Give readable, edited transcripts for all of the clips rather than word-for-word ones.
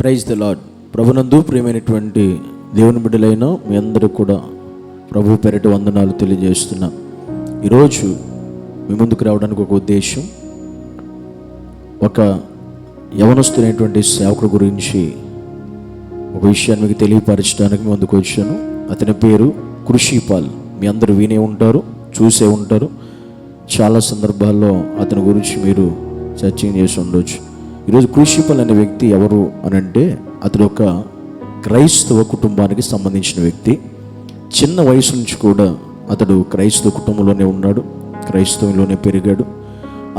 Praise the lord. ప్రభునందు ప్రియమైనటువంటి దేవుని బిడ్డలైన మీ అందరూ కూడా ప్రభు పేరిట వందనాలు తెలియజేస్తున్నా. ఈరోజు మీ ముందుకు రావడానికి ఒక ఉద్దేశం, ఒక యవనస్తున్నటువంటి సేవకుడు గురించి ఒక విషయాన్ని మీకు తెలియపరచడానికి ముందుకు వచ్చాను. అతని పేరు కృషిపాల్. మీ అందరూ వినే ఉంటారు, చూసే ఉంటారు. చాలా సందర్భాల్లో అతని గురించి మీరు సర్చింగ్ చేసి ఉండొచ్చు. ఈరోజు కృషిపాల్ అనే వ్యక్తి ఎవరు అని అంటే, అతడు ఒక క్రైస్తవ కుటుంబానికి సంబంధించిన వ్యక్తి. చిన్న వయసు నుంచి కూడా అతడు క్రైస్తవ కుటుంబంలోనే ఉన్నాడు, క్రైస్తవంలోనే పెరిగాడు.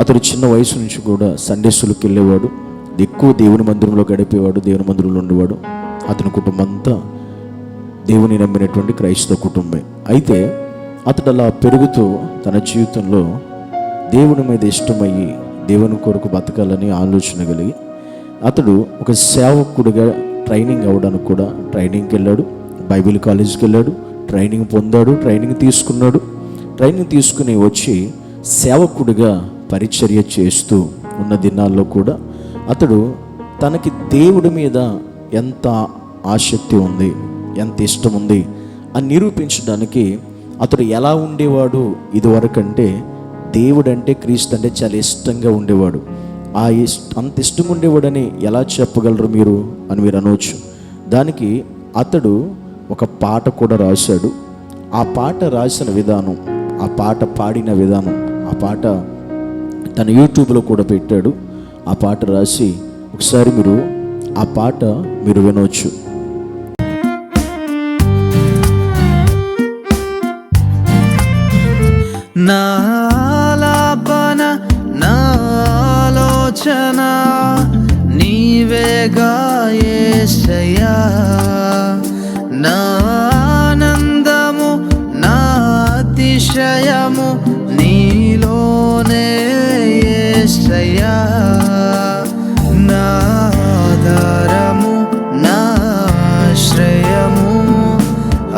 అతడు చిన్న వయసు నుంచి కూడా సండే స్కూల్కి వెళ్ళేవాడు, ఎక్కువ దేవుని మందిరంలో గడిపేవాడు, దేవుని మందిరంలో ఉండేవాడు. అతని కుటుంబం అంతా దేవుని నమ్మినటువంటి క్రైస్తవ కుటుంబమే. అయితే అతడు అలా పెరుగుతూ తన జీవితంలో దేవుని మీద ఇష్టమయ్యి దేవుని కొరకు బతకాలని ఆలోచన కలిగి అతడు ఒక సేవకుడిగా ట్రైనింగ్ అవ్వడానికి కూడా ట్రైనింగ్కి వెళ్ళాడు. బైబిల్ కాలేజీకి వెళ్ళాడు, ట్రైనింగ్ పొందాడు, ట్రైనింగ్ తీసుకున్నాడు. ట్రైనింగ్ తీసుకుని వచ్చి సేవకుడిగా పరిచర్య చేస్తూ ఉన్న దినాల్లో కూడా అతడు తనకి దేవుడి మీద ఎంత ఆసక్తి ఉంది, ఎంత ఇష్టం ఉంది అని నిరూపించడానికి అతడు ఎలా ఉండేవాడు ఇదివరకంటే, దేవుడు అంటే క్రీస్తు అంటే చాలా ఇష్టంగా ఉండేవాడు. అంత ఇష్టం ఉండేవాడని ఎలా చెప్పగలరు మీరు అని మీరు అనవచ్చు. దానికి అతడు ఒక పాట కూడా రాశాడు. ఆ పాట రాసిన విధానం, ఆ పాట పాడిన విధానం, ఆ పాట తన యూట్యూబ్లో కూడా పెట్టాడు. ఆ పాట రాసి ఒకసారి మీరు ఆ పాట మీరు వినవచ్చు. నాలాపన నాలోచన నీవేగా యేసయ్యా, నా ఆనందము నా అతిశయము నీలోనే యేసయ్యా, నా ఆధారము నా ఆశ్రయము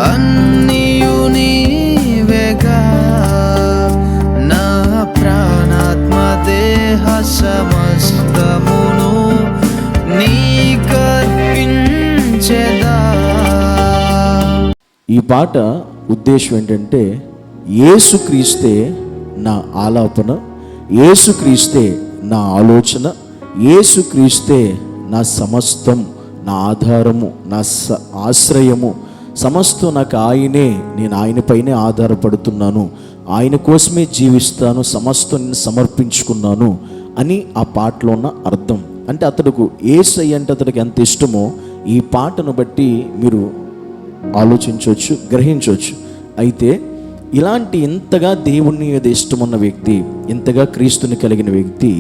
అన్నియు నీవేగా, నా ప్రాణాత్మ దేహ సమస్తమును నీకర్పించెదా. ఈ పాట ఉద్దేశం ఏంటంటే, యేసుక్రీస్తే నా ఆలాపన, యేసుక్రీస్తే నా ఆలోచన, యేసుక్రీస్తే నా సమస్తం, నా ఆధారము, నా ఆశ్రయము, సమస్తం నాకు ఆయనే. నేను ఆయన పైనే ఆధారపడుతున్నాను, ఆయన కోసమే జీవిస్తాను, సమస్తం సమర్పించుకున్నాను అని ఆ పాటలో ఉన్న అర్థం. అంటే అతడుకు యేసయ్య అంటే అతడికి ఎంత ఇష్టమో ఈ పాటను బట్టి మీరు ఆలోచించవచ్చు, గ్రహించవచ్చు. అయితే ఇలాంటి ఇంతగా దేవుని మీద ఇష్టమున్న వ్యక్తి, ఇంతగా క్రీస్తుని కలిగిన వ్యక్తి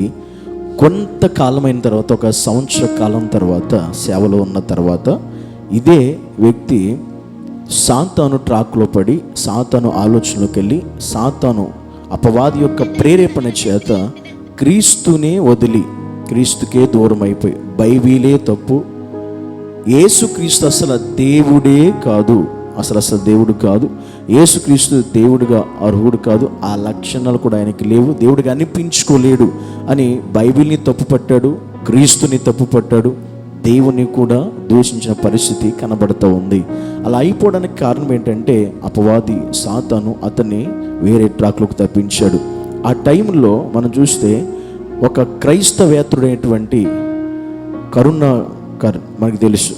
కొంతకాలమైన తర్వాత, ఒక సంవత్సర కాలం తర్వాత, సేవలో ఉన్న తర్వాత ఇదే వ్యక్తి సాతాను ట్రాక్లో పడి, సాతాను ఆలోచనలోకి వెళ్ళి, సాతాను అపవాది యొక్క ప్రేరేపణ చేత క్రీస్తునే వదిలి క్రీస్తుకే దూరం అయిపోయి, బైబిలే తప్పు, యేసుక్రీస్తు అసలు దేవుడే కాదు, అసలు దేవుడు కాదు, యేసుక్రీస్తు దేవుడిగా అర్హుడు కాదు, ఆ లక్షణాలు కూడా ఆయనకి లేవు, దేవుడిగా అనిపించుకోలేడు అని బైబిల్ని తప్పుపట్టాడు, క్రీస్తుని తప్పుపట్టాడు, దేవుని కూడా దూషించిన పరిస్థితి కనబడుతూ ఉంది. అలా అయిపోవడానికి కారణం ఏంటంటే, అపవాది సాతాను అతన్ని వేరే ట్రాక్లోకి తప్పించాడు. ఆ టైంలో మనం చూస్తే ఒక క్రైస్తవేతరుడైనటువంటి కరుణాకర్, మనకు తెలుసు,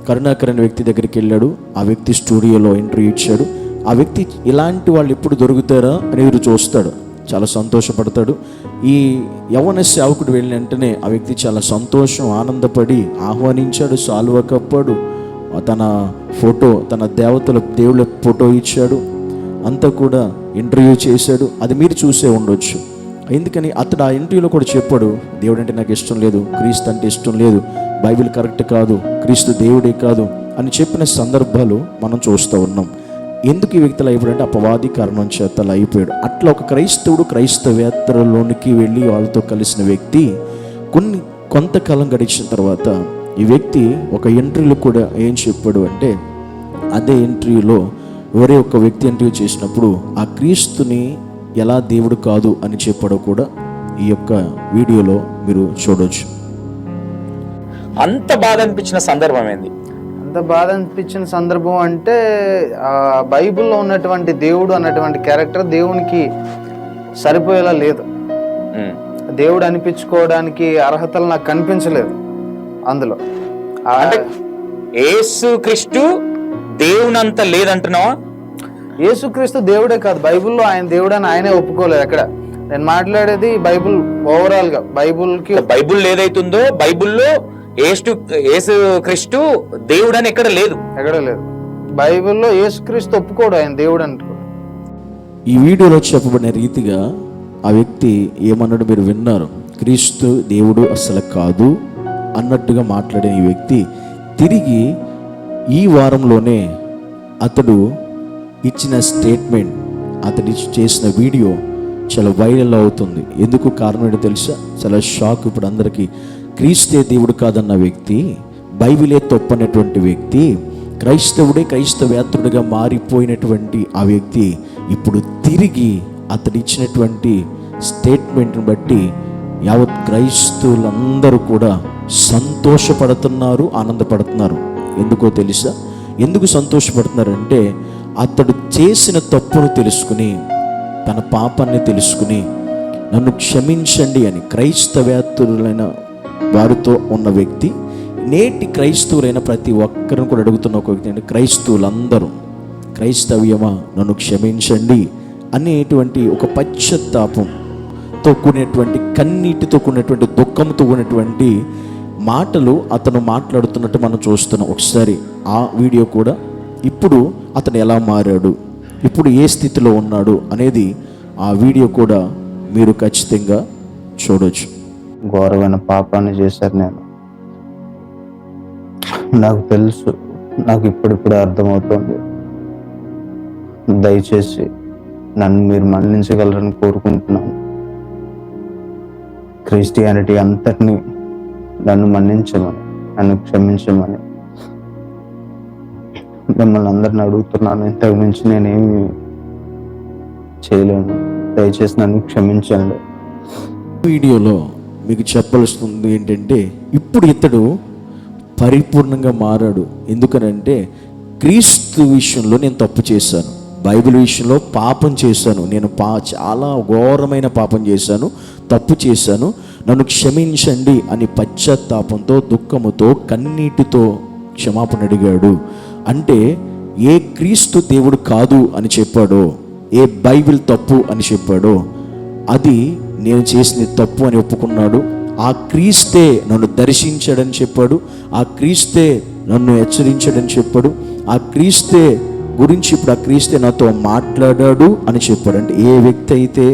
కరుణాకర్ అనే వ్యక్తి దగ్గరికి వెళ్ళాడు. ఆ వ్యక్తి స్టూడియోలో ఇంటర్వ్యూ ఇచ్చాడు. ఆ వ్యక్తి ఇలాంటి వాళ్ళు ఎప్పుడు దొరుకుతారా అని ఎదురు చూస్తాడు, చాలా సంతోషపడతాడు. ఈ యవ్వన సేవకుడు వెళ్ళిన వెంటనే ఆ వ్యక్తి చాలా సంతోషం, ఆనందపడి ఆహ్వానించాడు, సాల్వ కప్పాడు, తన ఫోటో, తన దేవుళ్ళ ఫోటో ఇచ్చాడు, అంతా కూడా ఇంటర్వ్యూ చేశాడు. అది మీరు చూసే ఉండొచ్చు. ఎందుకని అతడు ఆ ఇంటర్వ్యూలో కూడా చెప్పాడు, దేవుడు అంటే నాకు ఇష్టం లేదు, క్రీస్తు అంటే ఇష్టం లేదు, బైబిల్ కరెక్ట్ కాదు, క్రీస్తు దేవుడే కాదు అని చెప్పిన సందర్భాలు మనం చూస్తూ ఉన్నాం. ఎందుకు ఈ వ్యక్తులు అయిపోయాడంటే అపవాది కారణం చేత అలా అయిపోయాడు. అట్లా ఒక క్రైస్తవుడు క్రైస్తవేత్తరలోనికి వెళ్ళి వాళ్ళతో కలిసిన వ్యక్తి కొంతకాలం గడిచిన తర్వాత ఈ వ్యక్తి ఒక ఇంటర్వ్యూలో కూడా ఏం చెప్పాడు అంటే, అదే ఇంటర్వ్యూలో వేరే ఒక వ్యక్తి ఇంటర్వ్యూ చేసినప్పుడు ఆ క్రీస్తుని ఎలా దేవుడు కాదు అని చెప్పాడో కూడా ఈ యొక్క వీడియోలో మీరు చూడవచ్చు. అంత బాధ అనిపించిన సందర్భం ఏంది? అంత బాధ అనిపించిన సందర్భం అంటే బైబిల్లో ఉన్నటువంటి దేవుడు అన్నటువంటి క్యారెక్టర్ దేవునికి సరిపోయేలా లేదు. దేవుడు అనిపించుకోవడానికి అర్హతలు నాకు కనిపించలేదు అందులో. అంటే యేసుక్రీస్తు దేవునంత లేదంటున్నావా? యేసుక్రీస్తు దేవుడే కాదు, బైబిల్లో ఆయన దేవుడు అని ఆయనే ఒప్పుకోలేదు. ఎక్కడ నేను మాట్లాడేది బైబిల్ ఓవరాల్ గా. బైబిల్ ఏదైతుందో బైబిల్లో యేసుక్రీస్తు దేవుడు అని ఎక్కడ లేదు. బైబిల్లో యేసుక్రీస్తు ఒప్పుకోడు ఆయన దేవుడు అంటూ. ఈ వీడియోలో చెప్పబడిన రీతిగా ఆ వ్యక్తి ఏమన్నాడు మీరు విన్నారు. క్రీస్తు దేవుడు అసలు కాదు అన్నట్టుగా మాట్లాడిన ఈ వ్యక్తి తిరిగి ఈ వారంలోనే అతడు ఇచ్చిన స్టేట్మెంట్, అతడు చేసిన వీడియో చాలా వైరల్ అవుతుంది. ఎందుకు కారణం ఏంటో తెలుసా? చాలా షాక్ ఇప్పుడు అందరికీ. క్రీస్తే దేవుడు కాదన్న వ్యక్తి, బైబిలే తప్పనేటువంటి వ్యక్తి, క్రైస్తవేతరుడిగా మారిపోయినటువంటి ఆ వ్యక్తి ఇప్పుడు తిరిగి అతడు ఇచ్చినటువంటి స్టేట్మెంట్ని బట్టి యావత్ క్రైస్తవులందరూ కూడా సంతోషపడుతున్నారు, ఆనందపడుతున్నారు. ఎందుకో తెలుసా? ఎందుకు సంతోషపడుతున్నారంటే అతడు చేసిన తప్పును తెలుసుకుని, తన పాపాన్ని తెలుసుకుని నన్ను క్షమించండి అని క్రైస్తవేతరులైన వారితో ఉన్న వ్యక్తి నేటి క్రైస్తవులైన ప్రతి ఒక్కరిని కూడా అడుగుతున్న ఒక వ్యక్తి అంటే క్రైస్తవులందరూ క్రైస్తవ్యమా నన్ను క్షమించండి అనేటువంటి ఒక పశ్చాత్తాపంతో కూడినటువంటి, కన్నీటితో కూడినటువంటి, దుఃఖంతో కూడినటువంటి మాటలు అతను మాట్లాడుతున్నట్టు మనం చూస్తున్నాం. ఒకసారి ఆ వీడియో కూడా, ఇప్పుడు అతను ఎలా మారాడు, ఇప్పుడు ఏ స్థితిలో ఉన్నాడు అనేది ఆ వీడియో కూడా మీరు ఖచ్చితంగా చూడొచ్చు. ఘోరమైన పాపాన్ని చేశారు. నాకు తెలుసు, నాకు ఇప్పుడిప్పుడే అర్థమవుతుంది. దయచేసి నన్ను మీరు మన్నించగలరని కోరుకుంటున్నాను. క్రిస్టియానిటీ అంతటినీ నన్ను మన్నించమని, నన్ను క్షమించమని మిమ్మల్ని అందరిని అడుగుతున్నాను. ఇంతకు మించి నేనేమి చేయలేను. దయచేసి నన్ను క్షమించండి. వీడియోలో మీకు చెప్పాల్సింది ఏంటంటే ఇప్పుడు ఇతడు పరిపూర్ణంగా మారాడు. ఎందుకనంటే క్రీస్తు విషయంలో నేను తప్పు చేశాను, బైబిల్ విషయంలో పాపం చేశాను, నేను చాలా ఘోరమైన పాపం చేశాను, తప్పు చేశాను, నన్ను క్షమించండి అని పశ్చాత్తాపంతో, దుఃఖముతో, కన్నీటితో క్షమాపణ అడిగాడు. అంటే ఏ క్రీస్తు దేవుడు కాదు అని చెప్పాడో, ఏ బైబిల్ తప్పు అని చెప్పాడో అది నేను చేసిన తప్పు అని ఒప్పుకున్నాడు. ఆ క్రీస్తే నన్ను దర్శించాడని చెప్పాడు, ఆ క్రీస్తే నన్ను హెచ్చరించాడని చెప్పాడు, ఆ క్రీస్తే గురించి ఇప్పుడు ఆ క్రీస్తే నాతో మాట్లాడాడు అని చెప్పాడు. అంటే ఏ వ్యక్తి అయితే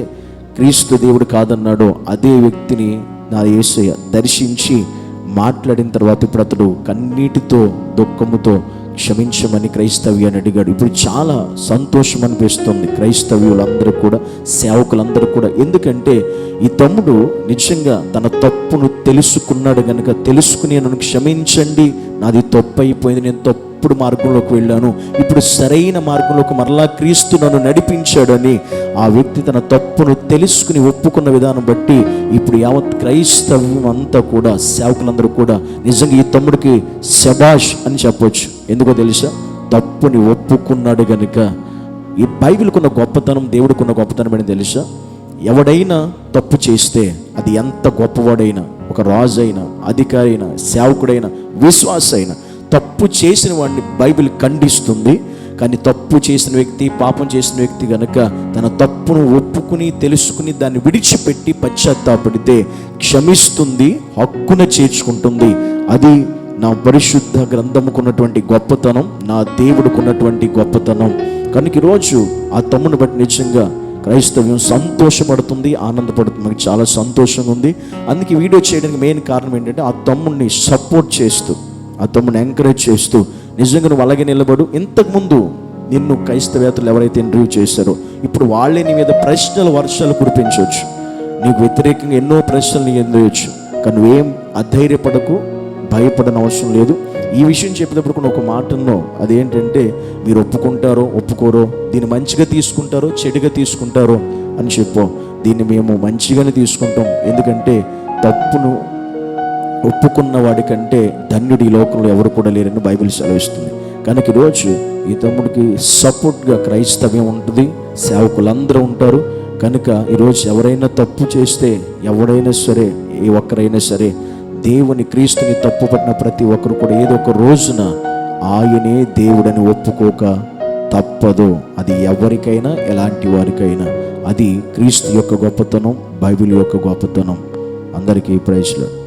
క్రీస్తు దేవుడు కాదన్నాడో అదే వ్యక్తిని నా యేసయ్య దర్శించి మాట్లాడిన తర్వాత ఇప్పుడు అతడు కన్నీటితో, దుఃఖముతో క్షమించమని క్రైస్తవ్యాన్ని అడిగాడు. ఇప్పుడు చాలా సంతోషం అనిపిస్తుంది క్రైస్తవ్యులందరూ కూడా, సేవకులందరూ కూడా. ఎందుకంటే ఈ తమ్ముడు నిజంగా తన తప్పును తెలుసుకున్నాడు కనుక, తెలుసుకుని నన్ను క్షమించండి, నాది తప్పు అయిపోయింది, నేను తప్పుడు మార్గంలోకి వెళ్ళాను, ఇప్పుడు సరైన మార్గంలోకి మరలా క్రీస్తు నన్ను నడిపించాడని ఆ వ్యక్తి తన తప్పును తెలుసుకుని ఒప్పుకున్న విధానం బట్టి ఇప్పుడు యావత్ క్రైస్తవ్యం అంతా కూడా, సేవకులందరూ కూడా నిజంగా ఈ తమ్ముడికి శబాష్ అని చెప్పొచ్చు. ఎందుకో తెలుసా? తప్పుని ఒప్పుకున్నాడు కనుక. ఈ బైబిల్కున్న గొప్పతనం, దేవుడికున్న గొప్పతనం అని తెలుసా? ఎవడైనా తప్పు చేస్తే అది ఎంత గొప్పవాడైనా, ఒక రాజు అయినా, అధికారి అయినా, సేవకుడైనా, విశ్వాస అయినా, తప్పు చేసిన వాడిని బైబిల్ ఖండిస్తుంది. కానీ తప్పు చేసిన వ్యక్తి, పాపం చేసిన వ్యక్తి కనుక తన తప్పును ఒప్పుకుని, తెలుసుకుని, దాన్ని విడిచిపెట్టి పశ్చాత్తాపడితే క్షమిస్తుంది, హక్కున చేర్చుకుంటుంది. అది నా పరిశుద్ధ గ్రంథముకున్నటువంటి గొప్పతనం, నా దేవుడుకున్నటువంటి గొప్పతనం. కనుక ఈరోజు ఆ తమ్ముని బట్టి నిజంగా క్రైస్తవ్యం సంతోషపడుతుంది, ఆనందపడుతుంది. మనకి చాలా సంతోషంగా ఉంది. అందుకే వీడియో చేయడానికి మెయిన్ కారణం ఏంటంటే ఆ తమ్ముడిని సపోర్ట్ చేస్తూ, ఆ తమ్ముడిని ఎంకరేజ్ చేస్తూ, నిజంగా నువ్వు అలాగే నిలబడు. ఇంతకుముందు నిన్ను క్రైస్తవేత్తలు ఎవరైతే ఇంటర్వ్యూ చేశారో ఇప్పుడు వాళ్ళే నీ మీద ప్రశ్నల వర్షాలు కురిపించవచ్చు, నీకు వ్యతిరేకంగా ఎన్నో ప్రశ్నలు నీకు ఎదురవచ్చు. కానీ నువ్వేం అధైర్యపడకు, భయపడని అవసరం లేదు. ఈ విషయం చెప్పేటప్పుడు కూడా ఒక మాట అన్నావు, అదేంటంటే మీరు ఒప్పుకుంటారో ఒప్పుకోరో, దీన్ని మంచిగా తీసుకుంటారో చెడుగా తీసుకుంటారో అని చెప్పు. దీన్ని మేము మంచిగానే తీసుకుంటాం. ఎందుకంటే తప్పును ఒప్పుకున్న వాడికంటే ధన్యుడు ఈ లోకంలో ఎవరు కూడా లేరని బైబిల్ సెలవిస్తుంది. కనుక ఈరోజు ఈ తమ్ముడికి సపోర్ట్గా క్రైస్తవ్యం ఉంటుంది, సేవకులందరూ ఉంటారు. కనుక ఈరోజు ఎవరైనా తప్పు చేస్తే, ఎవరైనా సరే, ఏ ఒక్కరైనా సరే, దేవుని క్రీస్తుని తప్పు పట్టిన ప్రతి ఒక్కరు కూడా ఏదో ఒక రోజున ఆయనే దేవుడని ఒప్పుకోక తప్పదు. అది ఎవరికైనా, ఎలాంటి వారికైనా. అది క్రీస్తు యొక్క గొప్పతనం, బైబిల్ యొక్క గొప్పతనం. అందరికీ ప్రైజ్లు.